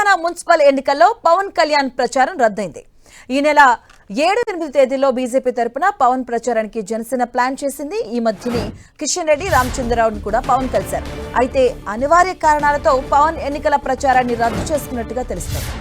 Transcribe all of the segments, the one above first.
Telangana municipal ఎన్నికల్లో పవన్ కళ్యాణ్ ప్రచారం రద్దయింది. ఈ నెల 7-8 తేదీల్లో బీజేపీ తరపున పవన్ ప్రచారానికి జనసేన ప్లాన్ చేసింది. ఈ మధ్యనే కిషన్ రెడ్డి, రామచంద్రరావుని కూడా పవన్ కలిశారు. అయితే అనివార్య కారణాలతో పవన్ ఎన్నికల ప్రచారాన్ని రద్దు చేసుకున్నట్టుగా తెలుస్తోంది.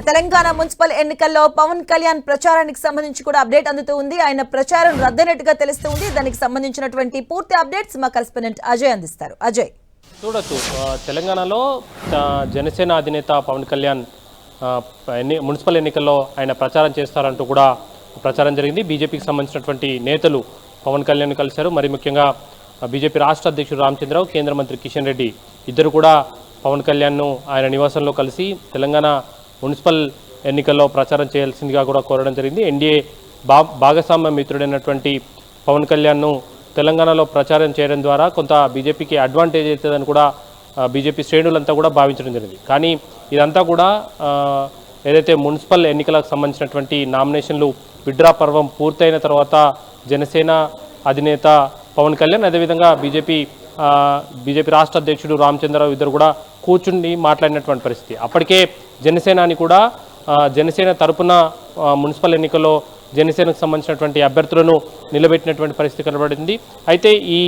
తెలంగాణ మున్సిపల్ ఎన్నికల్లో పవన్ కళ్యాణ్ ప్రచారానికి సంబంధించి కూడా అప్డేట్ అందుతూ ఉంది. ఆయన ప్రచారం రద్దయినట్టుగా తెలుస్తూ ఉంది. దానికి సంబంధించినటువంటి పూర్తి అప్డేట్స్ మా కరెస్పాండెంట్ అజయ్ అందిస్తారు. అజయ్, చూడొచ్చు, తెలంగాణలో జనసేన అధినేత పవన్ కళ్యాణ్ మున్సిపల్ ఎన్నికల్లో ఆయన ప్రచారం చేస్తారంటూ కూడా ప్రచారం జరిగింది. బీజేపీకి సంబంధించినటువంటి నేతలు పవన్ కళ్యాణ్ కలిశారు. మరి ముఖ్యంగా బీజేపీ రాష్ట్ర అధ్యక్షుడు రామచంద్రరావు, కేంద్ర మంత్రి కిషన్ రెడ్డి ఇద్దరు కూడా పవన్ కళ్యాణ్ను ఆయన నివాసంలో కలిసి తెలంగాణ మున్సిపల్ ఎన్నికల్లో ప్రచారం చేయాల్సిందిగా కూడా కోరడం జరిగింది. ఎన్డీఏ భాగస్వామ్య మిత్రుడైనటువంటి పవన్ కళ్యాణ్ను తెలంగాణలో ప్రచారం చేయడం ద్వారా కొంత బీజేపీకి అడ్వాంటేజ్ అవుతుందని కూడా బీజేపీ శ్రేణులంతా కూడా భావించడం జరిగింది. కానీ ఇదంతా కూడా ఏదైతే మున్సిపల్ ఎన్నికలకు సంబంధించినటువంటి నామినేషన్లు విత్డ్రా పర్వం పూర్తయిన తర్వాత జనసేన అధినేత పవన్ కళ్యాణ్, అదేవిధంగా బీజేపీ రాష్ట్ర అధ్యక్షుడు రామచంద్రరావు ఇద్దరు కూడా కూర్చుని మాట్లాడినటువంటి పరిస్థితి. అప్పటికే జనసేనాని కూడా జనసేన తరపున మున్సిపల్ ఎన్నికల్లో జనసేనకు సంబంధించినటువంటి అభ్యర్థులను నిలబెట్టినటువంటి పరిస్థితి కనబడింది. అయితే ఈ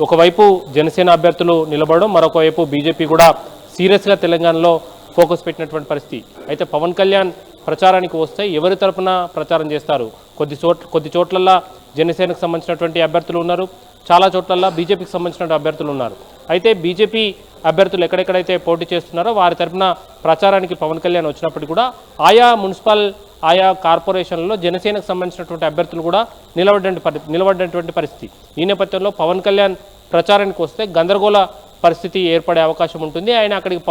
ఒకవైపు జనసేన అభ్యర్థులు నిలబడడం, మరొక వైపు బీజేపీ కూడా సీరియస్గా తెలంగాణలో ఫోకస్ పెట్టినటువంటి పరిస్థితి. అయితే పవన్ కళ్యాణ్ ప్రచారానికి వస్తే ఎవరి తరపున ప్రచారం చేస్తారు? కొద్ది చోట్లల్లో జనసేనకు సంబంధించినటువంటి అభ్యర్థులు ఉన్నారు, చాలా చోట్లల్లో బీజేపీకి సంబంధించిన అభ్యర్థులు ఉన్నారు. అయితే బీజేపీ అభ్యర్థులు ఎక్కడెక్కడైతే పోటీ చేస్తున్నారో వారి తరపున ప్రచారానికి పవన్ కళ్యాణ్ వచ్చినప్పటికీ కూడా ఆయా కార్పొరేషన్లలో జనసేనకు సంబంధించినటువంటి అభ్యర్థులు కూడా నిలబడినటువంటి పరిస్థితి. ఈ నేపథ్యంలో పవన్ కళ్యాణ్ ప్రచారానికి వస్తే గందరగోళ పరిస్థితి ఏర్పడే అవకాశం ఉంటుంది. ఆయన అక్కడికి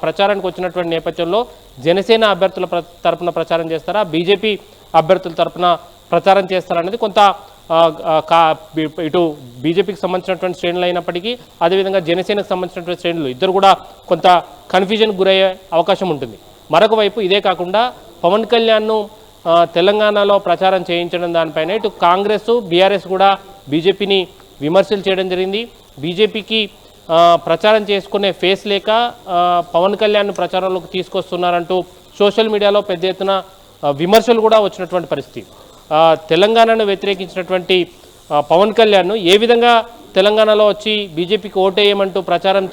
ప్రచారానికి వచ్చినటువంటి నేపథ్యంలో జనసేన అభ్యర్థుల తరపున ప్రచారం చేస్తారా, బీజేపీ అభ్యర్థుల తరపున ప్రచారం చేస్తారనేది కొంత ఇటు బీజేపీకి సంబంధించినటువంటి శ్రేణులు అయినప్పటికీ, అదేవిధంగా జనసేనకు సంబంధించినటువంటి శ్రేణులు ఇద్దరు కూడా కొంత కన్ఫ్యూజన్కి గురయ్యే అవకాశం ఉంటుంది. మరొక వైపు ఇదే కాకుండా పవన్ కళ్యాణ్ను తెలంగాణలో ప్రచారం చేయించడం దానిపైన ఇటు కాంగ్రెస్, బీఆర్ఎస్ కూడా బీజేపీని విమర్శలు చేయడం జరిగింది. బీజేపీకి ప్రచారం చేసుకునే ఫేస్ లేక పవన్ కళ్యాణ్ ప్రచారంలోకి తీసుకొస్తున్నారంటూ సోషల్ మీడియాలో పెద్ద ఎత్తున విమర్శలు కూడా వచ్చినటువంటి పరిస్థితి. తెలంగాణను వ్యతిరేకించినటువంటి పవన్ కళ్యాణ్ ఏ విధంగా తెలంగాణలో వచ్చి బీజేపీకి ఓటేయమంటూ ప్రచారం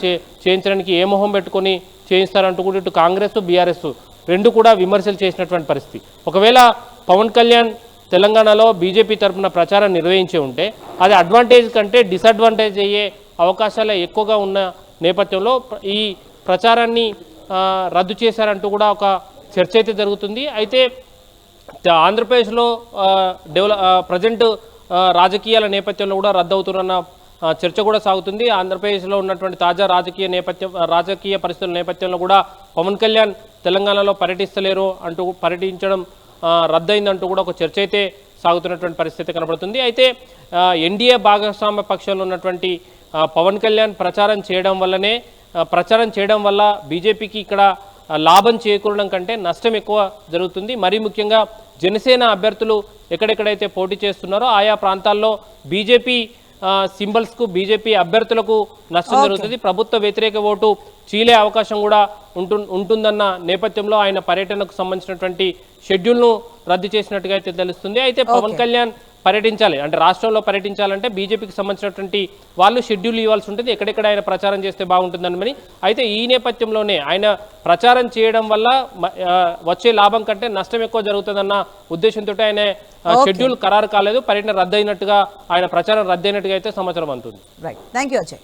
చేయించడానికి ఏ మొహం పెట్టుకొని చేయిస్తారంటూ కూడా ఇటు కాంగ్రెస్, బీఆర్ఎస్ రెండు కూడా విమర్శలు చేసినటువంటి పరిస్థితి. ఒకవేళ పవన్ కళ్యాణ్ తెలంగాణలో బీజేపీ తరఫున ప్రచారం నిర్వహించి ఉంటే అది అడ్వాంటేజ్ కంటే డిసడ్వాంటేజ్ అయ్యే అవకాశాలు ఎక్కువగా ఉన్న నేపథ్యంలో ఈ ప్రచారాన్ని రద్దు చేశారంటూ కూడా ఒక చర్చ అయితే జరుగుతుంది. అయితే ఆంధ్రప్రదేశ్లో ప్రజెంట్ రాజకీయాల నేపథ్యంలో కూడా రద్దు అవుతున్న చర్చ కూడా సాగుతుంది. ఆంధ్రప్రదేశ్లో ఉన్నటువంటి తాజా రాజకీయ పరిస్థితుల నేపథ్యంలో కూడా పవన్ కళ్యాణ్ తెలంగాణలో పర్యటించడం రద్దయిందంటూ కూడా ఒక చర్చ అయితే సాగుతున్నటువంటి పరిస్థితి కనబడుతుంది. అయితే ఎన్డీఏ భాగస్వామ్య పక్షంలో ఉన్నటువంటి పవన్ కళ్యాణ్ ప్రచారం చేయడం వల్ల బీజేపీకి ఇక్కడ లాభం చేకూరడం కంటే నష్టం ఎక్కువ జరుగుతుంది. మరీ ముఖ్యంగా జనసేన అభ్యర్థులు ఎక్కడెక్కడైతే పోటీ చేస్తున్నారో ఆయా ప్రాంతాల్లో బీజేపీ సింబల్స్కు, బీజేపీ అభ్యర్థులకు నష్టం జరుగుతుంది. ప్రభుత్వ వ్యతిరేక ఓటు చీలే అవకాశం కూడా ఉంటుందన్న నేపథ్యంలో ఆయన పర్యటనకు సంబంధించినటువంటి షెడ్యూల్ను రద్దు చేసినట్టుగా అయితే తెలుస్తుంది. అయితే పవన్ కళ్యాణ్ పర్యటించాలి అంటే రాష్ట్రంలో పర్యటించాలంటే బీజేపీకి సంబంధించినటువంటి వాళ్ళు షెడ్యూల్ ఇవ్వాల్సి ఉంటుంది, ఎక్కడెక్కడ ఆయన ప్రచారం చేస్తే బాగుంటుందని. అయితే ఈ నేపథ్యంలోనే ఆయన ప్రచారం చేయడం వల్ల వచ్చే లాభం కంటే నష్టం ఎక్కువ జరుగుతుందన్న ఉద్దేశంతో ఆయన షెడ్యూల్ ఖరారు కాలేదు, పర్యటన రద్దయినట్టుగా ఆయన ప్రచారం రద్దయినట్టుగా అయితే సమాచారం అందుతుంది. Right, thank you Ajay.